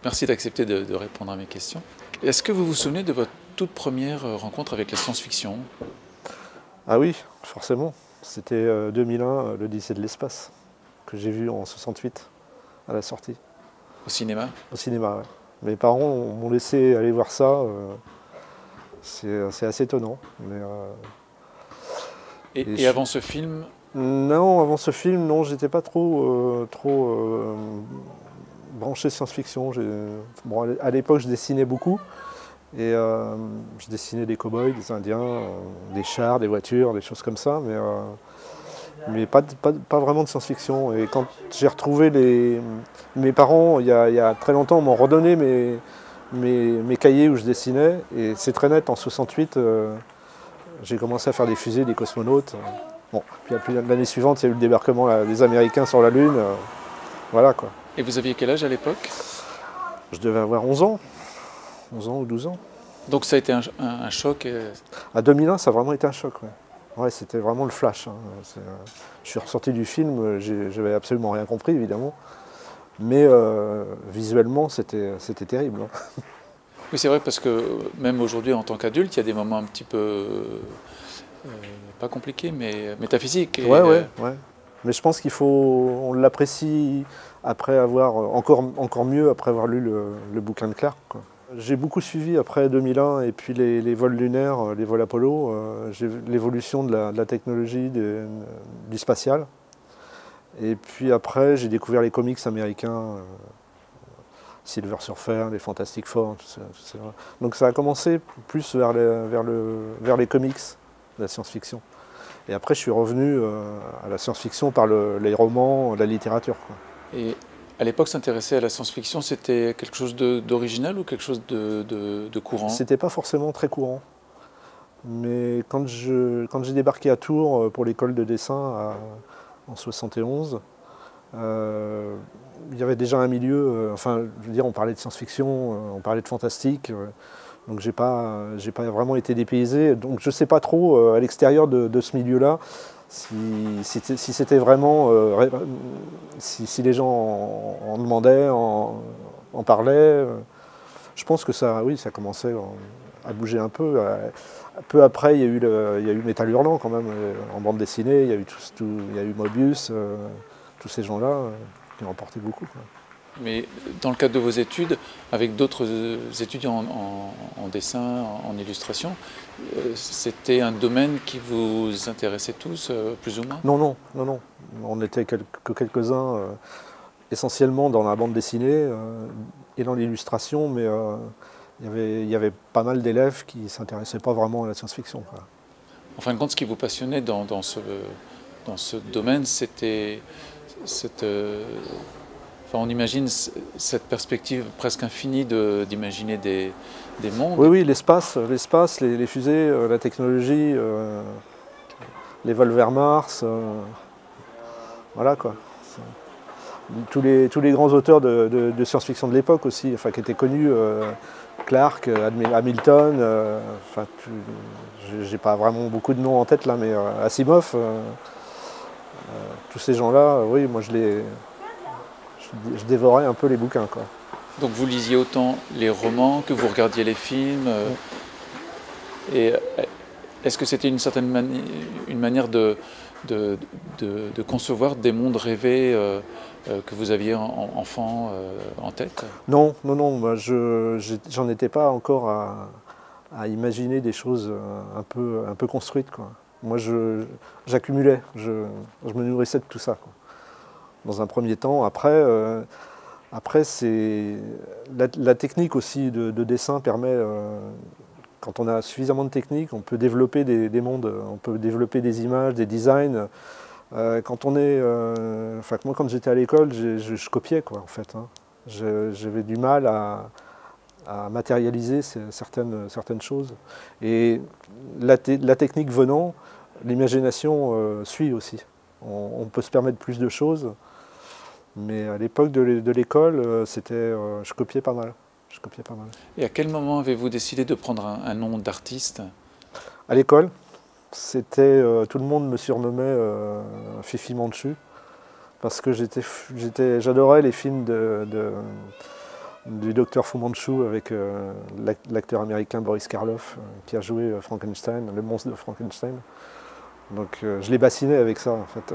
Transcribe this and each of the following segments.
Merci d'accepter de répondre à mes questions. Est-ce que vous vous souvenez de votre toute première rencontre avec la science-fiction? Ah oui, forcément. C'était 2001, l'Odyssée de l'espace, que j'ai vu en 68 à la sortie, Au cinéma? au cinéma. Ouais. Mes parents m'ont laissé aller voir ça. C'est assez étonnant. Et Et avant ce film, non, avant ce film, non, j'étais pas trop branché science-fiction. Bon, à l'époque, je dessinais beaucoup. Et je dessinais des cow-boys, des Indiens, des chars, des voitures, des choses comme ça, mais pas vraiment de science-fiction. Et quand j'ai retrouvé mes parents, il y a très longtemps, m'ont redonné mes cahiers où je dessinais, et c'est très net, en 68, j'ai commencé à faire des fusées, des cosmonautes. Bon, puis l'année suivante, il y a eu le débarquement des Américains sur la Lune, voilà quoi. et vous aviez quel âge à l'époque? Je devais avoir 11 ans, 11 ans ou 12 ans. Donc ça a été un choc. À 2001, ça a vraiment été un choc. Ouais, ouais, c'était vraiment le flash. Hein. Je suis ressorti du film, j'avais absolument rien compris, évidemment. Mais visuellement, c'était terrible. Hein. Oui, c'est vrai, parce que même aujourd'hui, en tant qu'adulte, il y a des moments un petit peu, pas compliqués, mais métaphysiques. Ouais, ouais, ouais. Mais je pense on l'apprécie après avoir, encore mieux après avoir lu le bouquin de Clark, quoi. J'ai beaucoup suivi après 2001 et puis les vols lunaires, les vols Apollo, l'évolution de la technologie du spatial. Et puis après, j'ai découvert les comics américains, Silver Surfer, les Fantastic Four, tout ça. Donc ça a commencé plus vers les comics, la science-fiction. Et après, je suis revenu à la science-fiction par les romans, la littérature, quoi. Et à l'époque, s'intéresser à la science-fiction, c'était quelque chose d'original ou quelque chose de courant? C'était pas forcément très courant. Mais quand j'ai débarqué à Tours pour l'école de dessin en 71, il y avait déjà un milieu, enfin, je veux dire, on parlait de science-fiction, on parlait de fantastique, donc j'ai pas vraiment été dépaysé. Donc je sais pas trop, à l'extérieur de ce milieu-là, si c'était vraiment, si les gens en demandaient, en parlaient. Je pense que ça, oui, ça commençait à bouger un peu. Peu après, il y a eu Métal Hurlant quand même, en bande dessinée. Il y a eu, il y a eu Mobius, tous ces gens-là qui ont remporté beaucoup, quoi. Mais dans le cadre de vos études, avec d'autres étudiants en dessin, en illustration, c'était un domaine qui vous intéressait tous, plus ou moins? Non, non, non, non. On n'était que quelques-uns, essentiellement dans la bande dessinée et dans l'illustration, mais il y avait pas mal d'élèves qui ne s'intéressaient pas vraiment à la science-fiction, quoi. En fin de compte, ce qui vous passionnait dans ce domaine, c'était cette, enfin, on imagine cette perspective presque infinie d'imaginer des Oui, mondes. oui, l'espace, les fusées, la technologie, les vols vers Mars, voilà quoi. Tous les grands auteurs de science-fiction de l'époque aussi, enfin, qui étaient connus, Clark, Hamilton, enfin, j'ai pas vraiment beaucoup de noms en tête là, mais Asimov, tous ces gens-là, oui, moi je dévorais un peu les bouquins, quoi. Donc vous lisiez autant les romans que vous regardiez les films. Et est-ce que c'était une certaine une manière de concevoir des mondes rêvés que vous aviez enfant en tête? Non, non, non, moi j'en étais pas encore à imaginer des choses un peu construites, quoi. Moi j'accumulais, je me nourrissais de tout ça, quoi. Dans un premier temps. Après c'est la technique aussi de dessin permet, quand on a suffisamment de technique, on peut développer des mondes, on peut développer des images, des designs. Quand on est, enfin, moi quand j'étais à l'école, je copiais, quoi, en fait, hein. J'avais du mal à matérialiser certaines choses. Et la technique venant, l'imagination suit aussi. On peut se permettre plus de choses. Mais à l'époque de l'école, je copiais pas mal. Je copiais pas mal. Et à quel moment avez-vous décidé de prendre un nom d'artiste? À l'école, tout le monde me surnommait Fifi Manchu parce que j'adorais les films du docteur Fu Manchu avec l'acteur américain Boris Karloff qui a joué Frankenstein, le monstre de Frankenstein. Donc je l'ai bassiné avec ça en fait.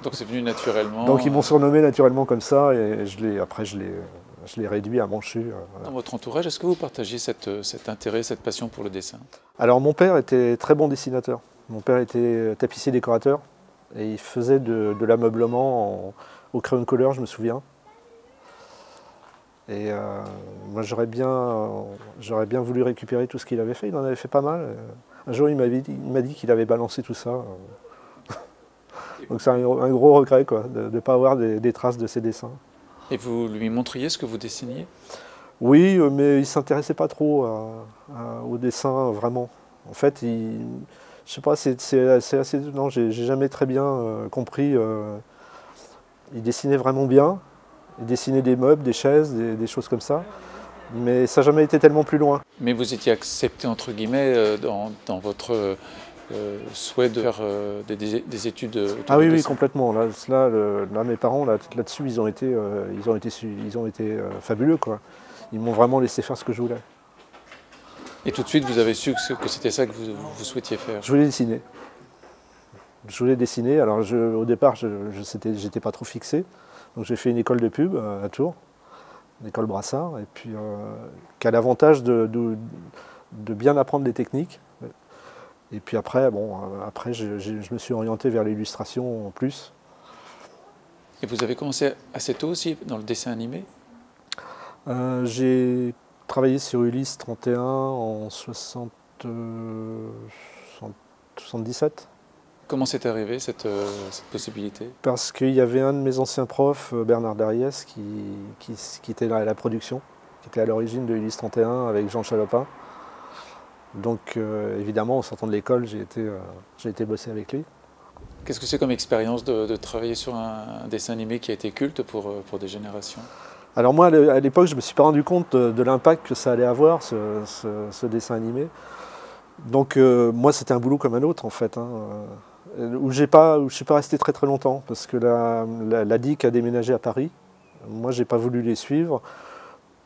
Donc c'est venu naturellement. Donc ils m'ont surnommé naturellement comme ça et après je l'ai réduit à Manchu. Voilà. Dans votre entourage, est-ce que vous partagez cet intérêt, cette passion pour le dessin? Alors mon père était très bon dessinateur. Mon père était tapissier décorateur et il faisait de l'ameublement au crayon couleur, je me souviens. Et moi j'aurais bien voulu récupérer tout ce qu'il avait fait, il en avait fait pas mal. Un jour il m'a dit qu'il avait balancé tout ça. Donc c'est un gros regret quoi, de ne pas avoir des traces de ses dessins. Et vous lui montriez ce que vous dessiniez? Oui, mais il ne s'intéressait pas trop au dessin vraiment. En fait, je sais pas, c'est assez... Non, j'ai jamais très bien compris. Il dessinait vraiment bien. Il dessinait des meubles, des chaises, des choses comme ça. Mais ça n'a jamais été tellement plus loin. Mais vous étiez accepté, entre guillemets, dans votre souhait de faire des études autour Ah oui, du oui, dessin. complètement. Là, mes parents, là-dessus, ils ont été fabuleux, quoi. Ils m'ont vraiment laissé faire ce que je voulais. Et tout de suite, vous avez su que c'était ça que vous souhaitiez faire? Je voulais dessiner. Je voulais dessiner. Alors, au départ, j'étais pas trop fixé. Donc, j'ai fait une école de pub à Tours, une école Brassard, et puis qui a l'avantage de bien apprendre des techniques. Et puis après, je me suis orienté vers l'illustration en plus. Et vous avez commencé assez tôt aussi dans le dessin animé? J'ai travaillé sur Ulysse 31 en 77. Comment c'est arrivé cette possibilité? Parce qu'il y avait un de mes anciens profs, Bernard Dariès, qui était là à la production, qui était à l'origine de Ulysse 31 avec Jean Chalopin. Donc évidemment, en sortant de l'école, j'ai été bosser avec lui. Qu'est-ce que c'est comme expérience de travailler sur un dessin animé qui a été culte pour des générations? Alors moi, à l'époque, je ne me suis pas rendu compte de l'impact que ça allait avoir, ce dessin animé. Donc moi, c'était un boulot comme un autre, en fait, hein, où je ne suis pas resté très très longtemps, parce que la DIC a déménagé à Paris. Moi, je n'ai pas voulu les suivre,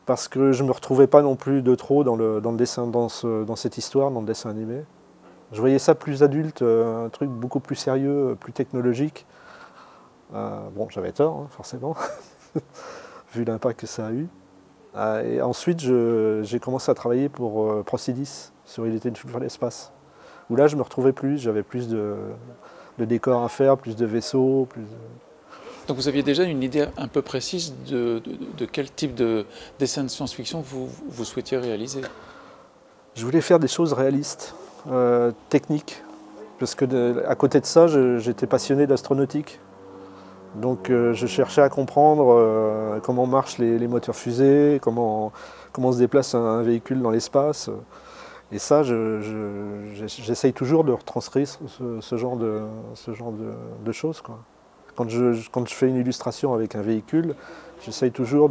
parce que je ne me retrouvais pas non plus de trop dans le dessin, dans cette histoire, dans le dessin animé. Je voyais ça plus adulte, un truc beaucoup plus sérieux, plus technologique. Bon, j'avais tort, hein, forcément, vu l'impact que ça a eu. Et ensuite, j'ai commencé à travailler pour Procidis, sur Il était une fois l'espace. Où là, je ne me retrouvais plus, j'avais plus de décors à faire, plus de vaisseaux. Donc vous aviez déjà une idée un peu précise de quel type de dessin de science-fiction vous souhaitiez réaliser? Je voulais faire des choses réalistes, techniques, parce que à côté de ça, j'étais passionné d'astronautique. Donc je cherchais à comprendre comment marchent les moteurs fusées, comment se déplace un véhicule dans l'espace. Et ça, j'essaye toujours de retranscrire ce genre de choses, quoi. Quand je fais une illustration avec un véhicule, j'essaye toujours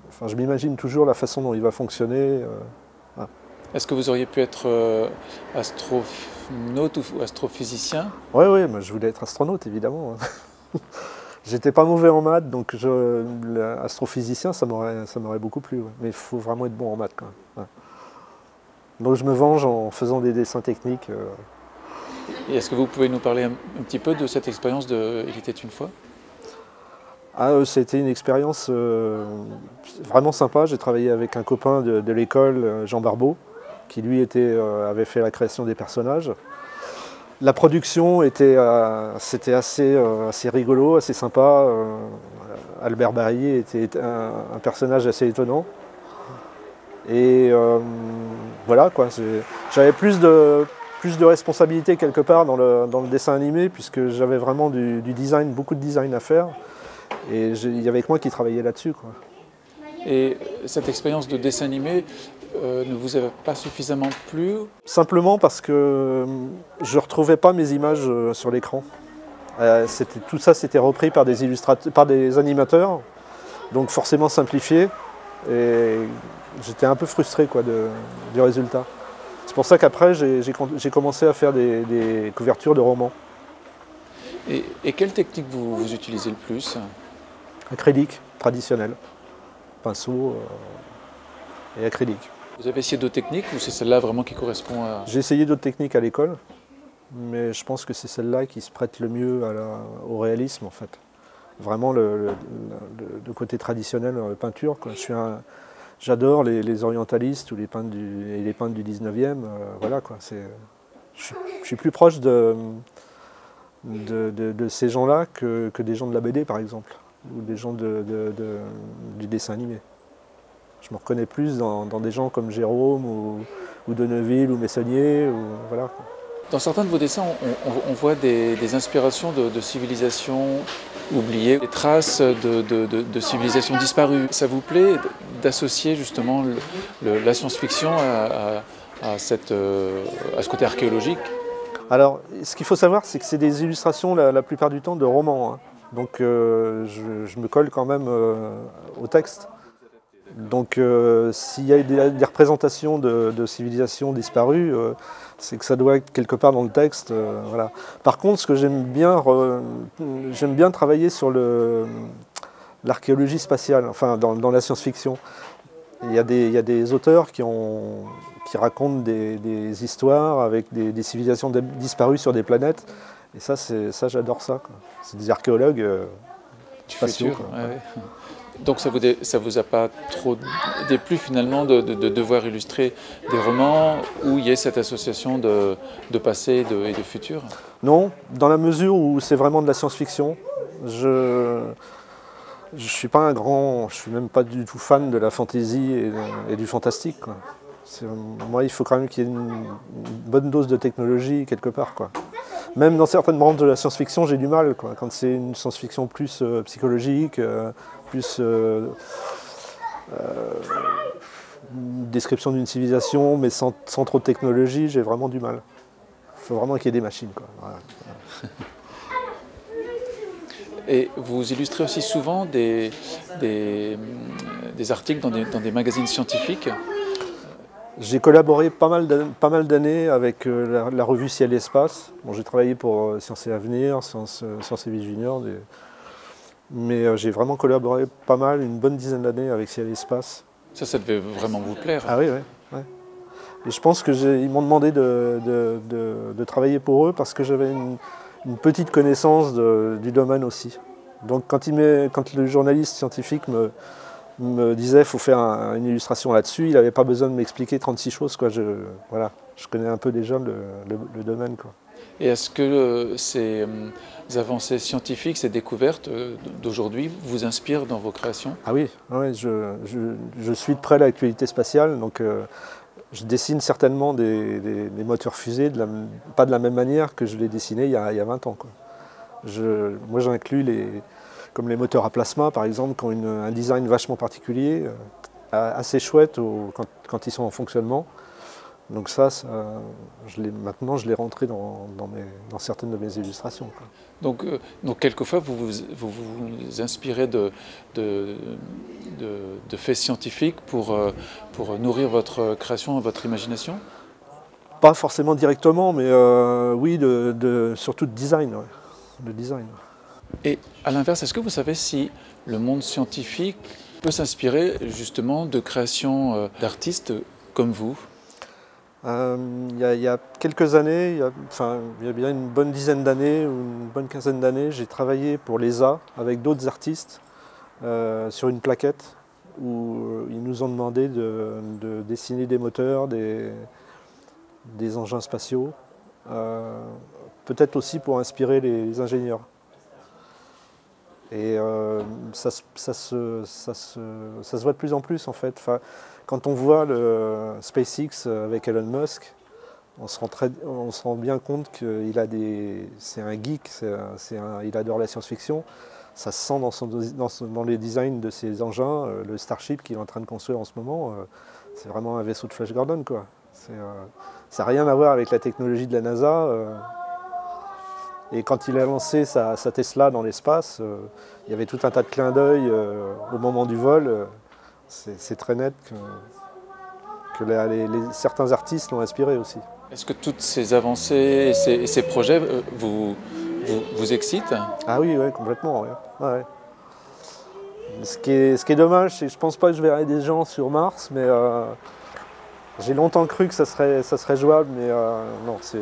Enfin, je m'imagine toujours la façon dont il va fonctionner. Voilà. Est-ce que vous auriez pu être astronaute ou astrophysicien? Oui, moi, je voulais être astronaute, évidemment. J'étais pas mauvais en maths, donc astrophysicien, ça m'aurait beaucoup plu. Ouais. Mais il faut vraiment être bon en maths, quand même. Ouais. Donc je me venge en faisant des dessins techniques. Et est-ce que vous pouvez nous parler un petit peu de cette expérience de Il était une fois? C'était une expérience vraiment sympa. J'ai travaillé avec un copain de l'école, Jean Barbeau, qui lui avait fait la création des personnages. La production c'était assez rigolo, assez sympa. Albert Barillet était un personnage assez étonnant. Et voilà, quoi. J'avais plus de responsabilité quelque part dans le dessin animé, puisque j'avais vraiment du design, beaucoup de design à faire. Et il y avait que moi qui travaillais là-dessus, quoi. Et cette expérience de dessin animé ne vous a pas suffisamment plu? Simplement parce que je ne retrouvais pas mes images sur l'écran. Tout ça, c'était repris par des animateurs, donc forcément simplifié. Et j'étais un peu frustré, quoi, du résultat. C'est pour ça qu'après, j'ai commencé à faire des couvertures de romans. Et quelle technique vous utilisez le plus? Acrylique, traditionnel. pinceau et acrylique. Vous avez essayé d'autres techniques ou c'est celle-là vraiment qui correspond à... J'ai essayé d'autres techniques à l'école, mais je pense que c'est celle-là qui se prête le mieux au réalisme en fait. Vraiment le côté traditionnel dans la peinture, quoi. J'adore les orientalistes ou les peintres du 19e. Voilà, quoi. Je suis plus proche de ces gens-là que des gens de la BD par exemple, ou des gens du dessin animé. Je me reconnais plus dans des gens comme Jérôme ou Donneville ou Meissonnier. Voilà, quoi. Dans certains de vos dessins, on voit des inspirations de civilisations oubliées, des traces de civilisations disparues. Ça vous plaît d'associer justement la science-fiction à ce côté archéologique? Alors, ce qu'il faut savoir, c'est que c'est des illustrations la plupart du temps de romans, hein. Donc je me colle quand même au texte. Donc s'il y a des représentations de civilisations disparues, c'est que ça doit être quelque part dans le texte. Voilà. Par contre, ce que j'aime bien travailler sur l'archéologie spatiale, enfin dans la science-fiction. Il y a des auteurs qui racontent des histoires avec des civilisations disparues sur des planètes. Et ça j'adore ça, quoi. C'est des archéologues spatiaux. Ouais. Donc ça vous a pas trop déplu finalement de devoir illustrer des romans où il y ait cette association de passé et de futur? Non, dans la mesure où c'est vraiment de la science-fiction. Je suis même pas du tout fan de la fantasy et du fantastique, quoi. Moi, il faut quand même qu'il y ait une bonne dose de technologie quelque part, quoi. Même dans certaines branches de la science-fiction, j'ai du mal, quoi. Quand c'est une science-fiction plus psychologique, plus description d'une civilisation, mais sans trop de technologie, j'ai vraiment du mal. Il faut vraiment qu'il y ait des machines, quoi. Voilà. Et vous illustrez aussi souvent des articles dans des magazines scientifiques? J'ai collaboré pas mal d'années avec la revue Ciel et Espace. Bon, j'ai travaillé pour Sciences et Avenir, Sciences et Vie Junior, mais j'ai vraiment collaboré pas mal, une bonne dizaine d'années avec Ciel et Espace. Ça devait vraiment vous plaire. Ah oui, oui. Ouais. Et je pense qu'ils m'ont demandé de travailler pour eux parce que j'avais une petite connaissance du domaine aussi. Donc quand le journaliste scientifique me disait qu'il faut faire une illustration là-dessus, il n'avait pas besoin de m'expliquer 36 choses, quoi. Voilà, je connais un peu déjà le domaine, quoi. Et est-ce que ces avancées scientifiques, ces découvertes d'aujourd'hui vous inspirent dans vos créations? Ah oui, ouais, je suis de près l'actualité spatiale, donc je dessine certainement des moteurs fusées, pas de la même manière que je les dessinais il y a 20 ans, quoi. Moi j'inclus comme les moteurs à plasma par exemple, qui ont un design vachement particulier, assez chouette quand ils sont en fonctionnement. Donc maintenant je l'ai rentré dans certaines de mes illustrations, quoi. Donc quelquefois vous vous inspirez de faits scientifiques pour nourrir votre création, votre imagination? Pas forcément directement, mais oui, surtout de design. Ouais. De design. Et à l'inverse, est-ce que vous savez si le monde scientifique peut s'inspirer justement de créations d'artistes comme vous? Il y a quelques années, il y a bien une bonne dizaine d'années ou une bonne quinzaine d'années, j'ai travaillé pour l'ESA avec d'autres artistes sur une plaquette où ils nous ont demandé de dessiner des moteurs, des engins spatiaux, peut-être aussi pour inspirer les ingénieurs. Et ça se voit de plus en plus en fait. Enfin, quand on voit le SpaceX avec Elon Musk, on se rend bien compte c'est un geek, il adore la science-fiction. Ça se sent dans les designs de ses engins. Le Starship qu'il est en train de construire en ce moment, c'est vraiment un vaisseau de Flash Gordon, quoi. Ça n'a rien à voir avec la technologie de la NASA. Et quand il a lancé sa Tesla dans l'espace, il y avait tout un tas de clins d'œil au moment du vol. C'est très net que certains artistes l'ont inspiré aussi. Est-ce que toutes ces avancées et ces projets vous excitent? Ah oui, ouais, complètement. Ouais. Ouais. Ce qui est dommage, c'est que je pense pas que je verrai des gens sur Mars, mais j'ai longtemps cru que ça serait jouable, mais non, ça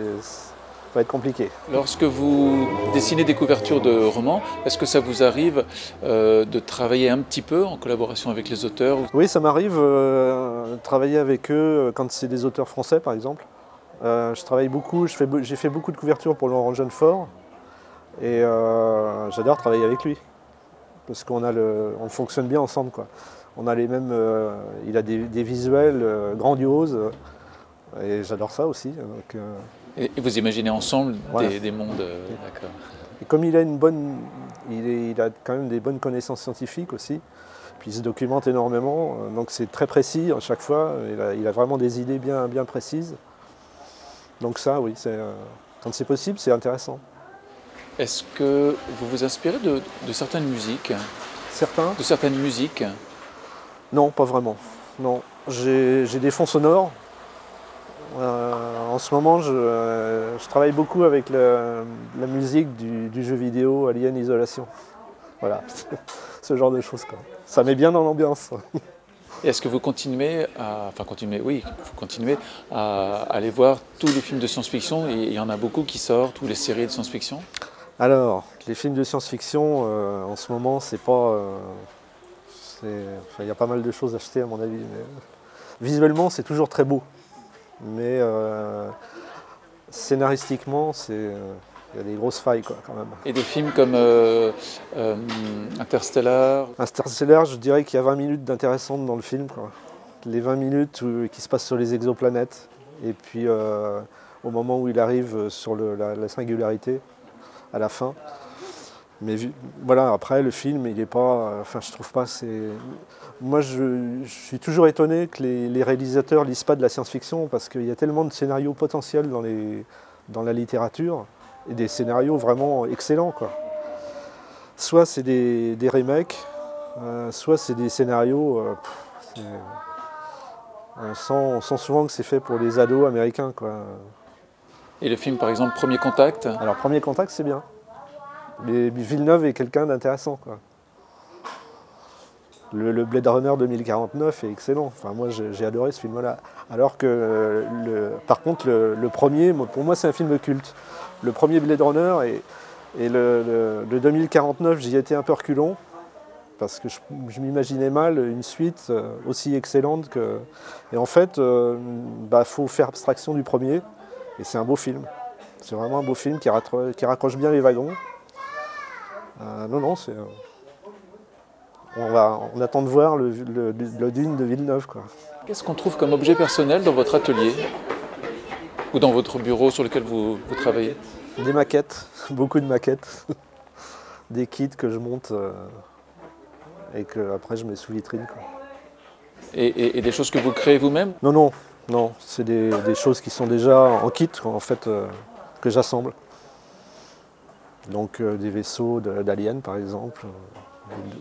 va être compliqué. Lorsque vous dessinez des couvertures de romans, est-ce que ça vous arrive de travailler un petit peu en collaboration avec les auteurs? Oui, ça m'arrive de travailler avec eux quand c'est des auteurs français, par exemple. Je travaille beaucoup, j'ai fait beaucoup de couvertures pour Laurent Jeunefort, et j'adore travailler avec lui, parce on fonctionne bien ensemble, quoi. On a les mêmes, il a des visuels grandioses, et j'adore ça aussi. Donc, et vous imaginez ensemble voilà. des mondes, d'accord. Et comme il a il a quand même des bonnes connaissances scientifiques aussi, puis il se documente énormément, donc c'est très précis à chaque fois, il a vraiment des idées bien précises. Donc ça, oui, quand c'est possible, c'est intéressant. Est-ce que vous vous inspirez de certaines musiques? Certains? De certaines musiques? Non, pas vraiment. Non, j'ai des fonds sonores. En ce moment, je travaille beaucoup avec la musique du jeu vidéo Alien Isolation. Voilà, ce genre de choses, quoi. Ça met bien dans l'ambiance. Et est-ce que vous continuez oui, vous continuez à aller voir tous les films de science-fiction? Il y en a beaucoup qui sortent, ou les séries de science-fiction? Alors, les films de science-fiction, en ce moment, c'est pas... il y a pas mal de choses à acheter, à mon avis. Mais visuellement, c'est toujours très beau. Mais scénaristiquement, il y a des grosses failles, quoi, quand même. Et des films comme Interstellar? Interstellar, je dirais qu'il y a 20 minutes d'intéressant dans le film, quoi. Les 20 minutes qui se passent sur les exoplanètes, et puis au moment où il arrive sur la singularité, à la fin. Mais voilà, après, le film, il n'est pas... Enfin, je trouve pas... Moi, je suis toujours étonné que les réalisateurs lisent pas de la science-fiction, parce qu'il y a tellement de scénarios potentiels dans la littérature, et des scénarios vraiment excellents, quoi. Soit c'est des remakes, soit c'est des scénarios... on sent souvent que c'est fait pour les ados américains, quoi. Et le film, par exemple, Premier Contact? Alors, Premier Contact, c'est bien. Mais Villeneuve est quelqu'un d'intéressant, quoi. Le Blade Runner 2049 est excellent. Enfin, moi, j'ai adoré ce film-là. Alors que, par contre, le premier, pour moi, c'est un film culte. Le premier Blade Runner et le 2049, j'y étais un peu reculon, parce que je m'imaginais mal une suite aussi excellente que... Et en fait, faut faire abstraction du premier, et c'est un beau film. C'est vraiment un beau film qui raccroche bien les wagons. Non, c'est... On attend de voir le Dune de Villeneuve, quoi. Qu'est-ce qu'on trouve comme objet personnel dans votre atelier? Ou dans votre bureau sur lequel vous travaillez? Des maquettes, beaucoup de maquettes. Des kits que je monte et que après je mets sous vitrine, quoi. Et des choses que vous créez vous-même? Non, c'est des choses qui sont déjà en kit, en fait, que j'assemble. Donc des vaisseaux d'Alien, par exemple,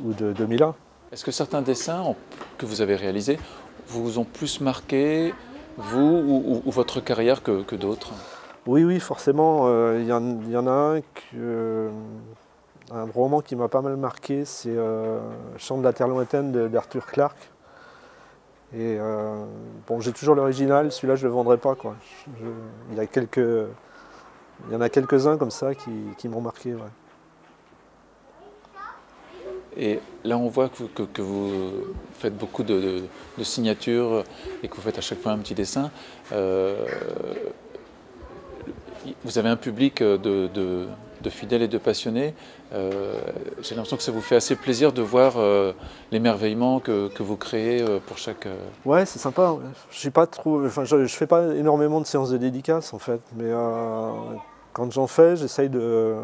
ou de 2001. Est-ce que certains dessins que vous avez réalisés vous ont plus marqué, vous ou votre carrière, que d'autres? Oui, forcément. Il y en a un roman qui m'a pas mal marqué, c'est Chant de la Terre lointaine d'Arthur Clarke. Et bon, j'ai toujours l'original, celui-là je ne le vendrai pas, quoi. Il y en a quelques-uns comme ça qui m'ont marqué. Ouais. Et là, on voit que vous faites beaucoup de signatures et que vous faites à chaque fois un petit dessin. Vous avez un public de fidèles et de passionnés. J'ai l'impression que ça vous fait assez plaisir de voir l'émerveillement que vous créez pour chaque... Ouais, c'est sympa. Ouais. Je fais pas énormément de séances de dédicaces, en fait. Mais quand j'en fais, j'essaye de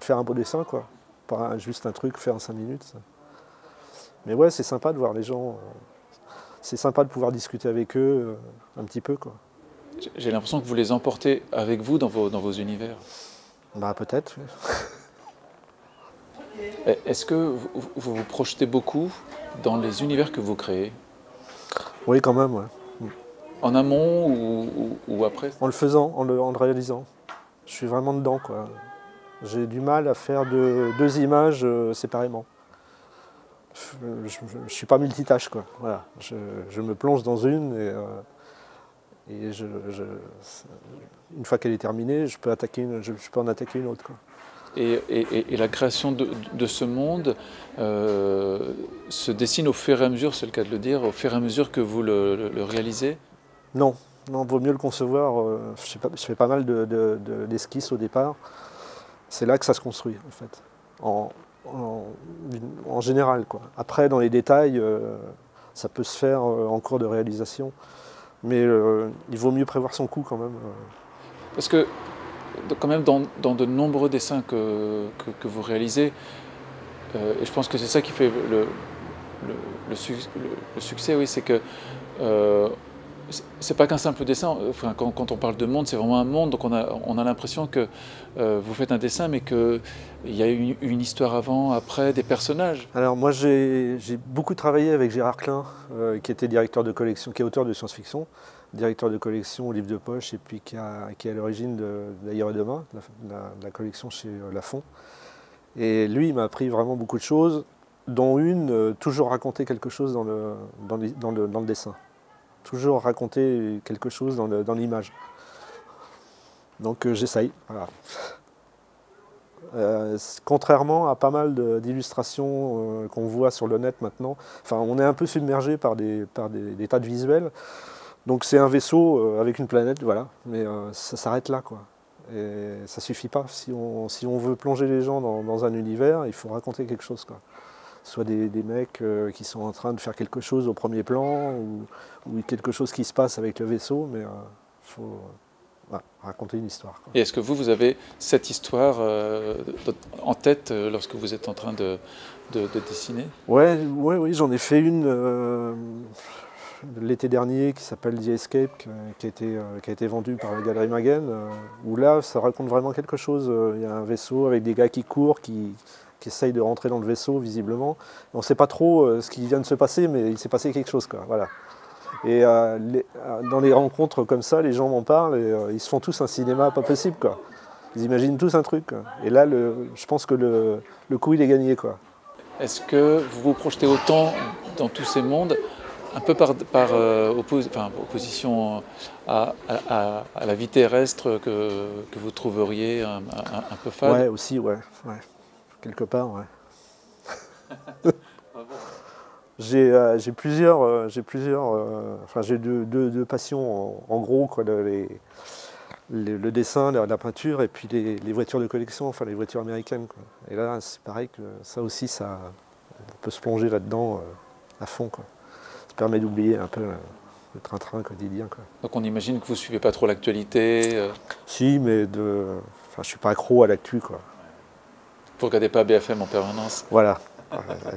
faire un beau dessin, quoi. Pas juste un truc, faire en 5 minutes. Ça. Mais ouais, c'est sympa de voir les gens. C'est sympa de pouvoir discuter avec eux un petit peu, quoi. J'ai l'impression que vous les emportez avec vous dans vos univers. Bah peut-être. Oui. Est-ce que vous vous projetez beaucoup dans les univers que vous créez? Oui, quand même, ouais. En amont ou après? En le faisant, en le réalisant. Je suis vraiment dedans, quoi. J'ai du mal à faire deux images séparément. je ne suis pas multitâche, quoi. Voilà. Je me plonge dans une et une fois qu'elle est terminée, je peux en attaquer une autre, quoi. Et la création de ce monde se dessine au fur et à mesure, c'est le cas de le dire, au fur et à mesure que vous le réalisez? Non, non, vaut mieux le concevoir. Je fais pas mal d'esquisses au départ. C'est là que ça se construit, en fait, en général, quoi. Après, dans les détails, ça peut se faire en cours de réalisation, mais il vaut mieux prévoir son coup quand même. Parce que quand même dans de nombreux dessins que vous réalisez, et je pense que c'est ça qui fait le succès, oui, c'est que c'est pas qu'un simple dessin. Enfin, quand on parle de monde, c'est vraiment un monde. Donc on a l'impression que vous faites un dessin, mais qu'il y a une histoire avant, après, des personnages. Alors moi j'ai beaucoup travaillé avec Gérard Klein, qui était directeur de collection, qui est auteur de science-fiction, directeur de collection au livre de poche, et puis qui est à l'origine d'Ailleurs et Demain, de la collection chez Lafon. Et lui, il m'a appris vraiment beaucoup de choses, dont une, toujours raconter quelque chose dans le dessin. Toujours raconter quelque chose dans l'image. Donc j'essaye, voilà. Contrairement à pas mal d'illustrations qu'on voit sur le net maintenant, enfin, on est un peu submergé par des tas de visuels. Donc c'est un vaisseau avec une planète, voilà, mais ça s'arrête là, quoi. Et ça suffit pas. Si on veut plonger les gens dans un univers, il faut raconter quelque chose, quoi. Soit des mecs qui sont en train de faire quelque chose au premier plan, ou quelque chose qui se passe avec le vaisseau, mais il faut raconter une histoire, quoi. Et est-ce que vous avez cette histoire en tête lorsque vous êtes en train de dessiner? Oui, j'en ai fait une l'été dernier qui s'appelle The Escape, qui a été vendue par la Galerie Maguen, où là, ça raconte vraiment quelque chose. Il y a un vaisseau avec des gars qui courent, qui essayent de rentrer dans le vaisseau, visiblement. On ne sait pas trop ce qui vient de se passer, mais il s'est passé quelque chose, quoi. Voilà. Et dans les rencontres comme ça, les gens m'en parlent et ils se font tous un cinéma pas possible, quoi. Ils imaginent tous un truc, quoi. Et là, je pense que le coup, il est gagné, quoi. Est-ce que vous vous projetez autant dans tous ces mondes, un peu par opposition à la vie terrestre que vous trouveriez un peu fade? Ouais, aussi, ouais. Quelque part, ouais. J'ai plusieurs, enfin j'ai deux passions en gros, quoi, le dessin, la peinture et puis les voitures de collection, enfin les voitures américaines, quoi. Et là c'est pareil que ça aussi, on peut se plonger là-dedans à fond, quoi. Ça permet d'oublier un peu le train-train quotidien, quoi. Donc on imagine que vous ne suivez pas trop l'actualité. Si, mais je suis pas accro à l'actu, quoi. Vous ne regardez pas BFM en permanence? Voilà.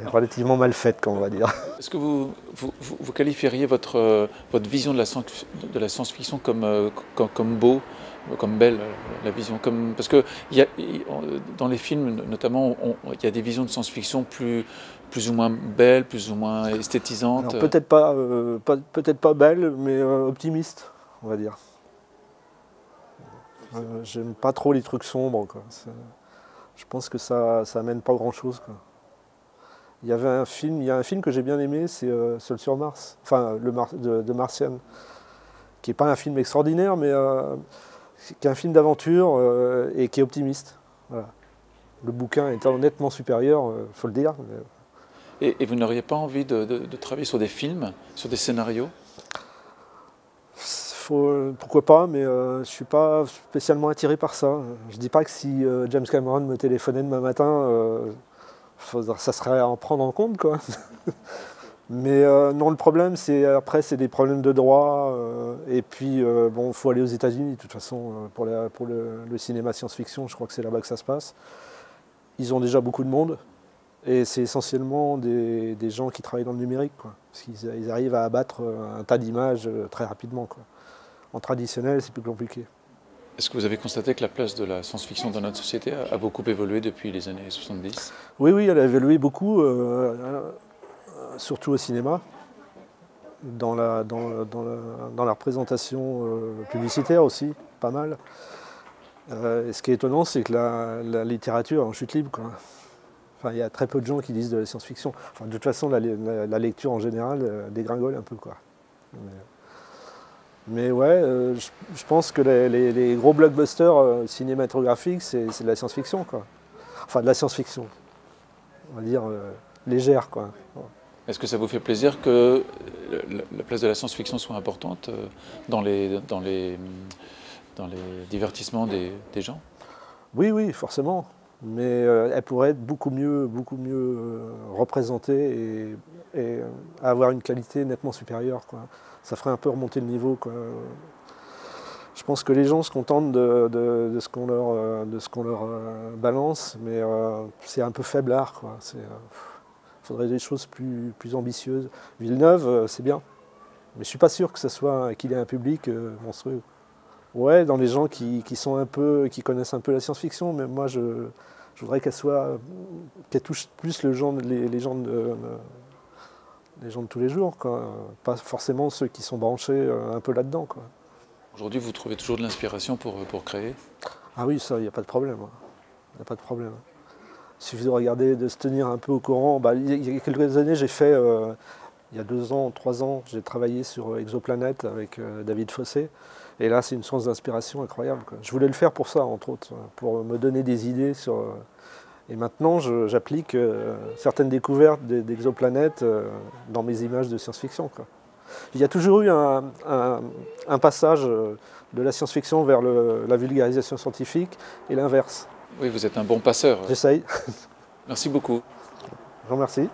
Relativement mal faite, comme on va dire. Est-ce que vous qualifieriez votre vision de la science-fiction comme beau, comme belle, la vision parce que dans les films, notamment, il y a des visions de science-fiction plus ou moins belles, plus ou moins esthétisantes? Alors, peut-être pas belle, mais optimiste, on va dire. J'aime pas trop les trucs sombres, quoi. Je pense que ça amène pas grand-chose, quoi. Il y a un film que j'ai bien aimé, c'est Seul sur Mars, enfin de Martian, qui n'est pas un film extraordinaire, mais qui est un film d'aventure et qui est optimiste. Voilà. Le bouquin est nettement supérieur, il faut le dire. Et vous n'auriez pas envie de travailler sur des films, sur des scénarios? Pourquoi pas, mais je ne suis pas spécialement attiré par ça. Je ne dis pas que si James Cameron me téléphonait demain matin, ça serait à en prendre en compte, quoi. Mais non, le problème, c'est des problèmes de droit. Et puis, bon, il faut aller aux États-Unis, de toute façon, pour le cinéma science-fiction. Je crois que c'est là-bas que ça se passe. Ils ont déjà beaucoup de monde. Et c'est essentiellement des gens qui travaillent dans le numérique, quoi. Parce qu'ils arrivent à abattre un tas d'images très rapidement, quoi. En traditionnel, c'est plus compliqué. Est-ce que vous avez constaté que la place de la science-fiction dans notre société a beaucoup évolué depuis les années 70? Oui, elle a évolué beaucoup, surtout au cinéma, dans la représentation publicitaire aussi, pas mal. Et ce qui est étonnant, c'est que la littérature est en chute libre, quoi. Enfin, il y a très peu de gens qui lisent de la science-fiction. Enfin, de toute façon, la lecture en général dégringole un peu, quoi. Mais ouais, je pense que les gros blockbusters cinématographiques, c'est de la science-fiction, quoi. Enfin, de la science-fiction, on va dire légère, quoi. Est-ce que ça vous fait plaisir que la place de la science-fiction soit importante dans les divertissements des gens? Oui, oui, forcément. Mais elle pourrait être beaucoup mieux représentée et avoir une qualité nettement supérieure, quoi. Ça ferait un peu remonter le niveau, quoi. Je pense que les gens se contentent de ce qu'on leur balance, mais c'est un peu faiblard, quoi. Il faudrait des choses plus ambitieuses. Villeneuve, c'est bien, mais je ne suis pas sûr que qu'il ait un public monstrueux. Ouais, dans les gens qui connaissent un peu la science-fiction, mais moi je voudrais qu'elle touche plus les gens de tous les jours, quoi. Pas forcément ceux qui sont branchés un peu là-dedans, quoi. Aujourd'hui, vous trouvez toujours de l'inspiration pour créer? Ah oui, ça, il n'y a pas de problème. Il n'y a pas de problème. Il suffit de regarder, de se tenir un peu au courant. Bah, il y a quelques années, j'ai fait, il y a 2 ans, 3 ans, j'ai travaillé sur Exoplanète avec David Fossé. Et là, c'est une source d'inspiration incroyable, quoi. Je voulais le faire pour ça, entre autres, pour me donner des idées sur... Et maintenant, j'applique certaines découvertes d'exoplanètes dans mes images de science-fiction, quoi. Il y a toujours eu un passage de la science-fiction vers la vulgarisation scientifique et l'inverse. Oui, vous êtes un bon passeur. J'essaye. Merci beaucoup. Je vous remercie.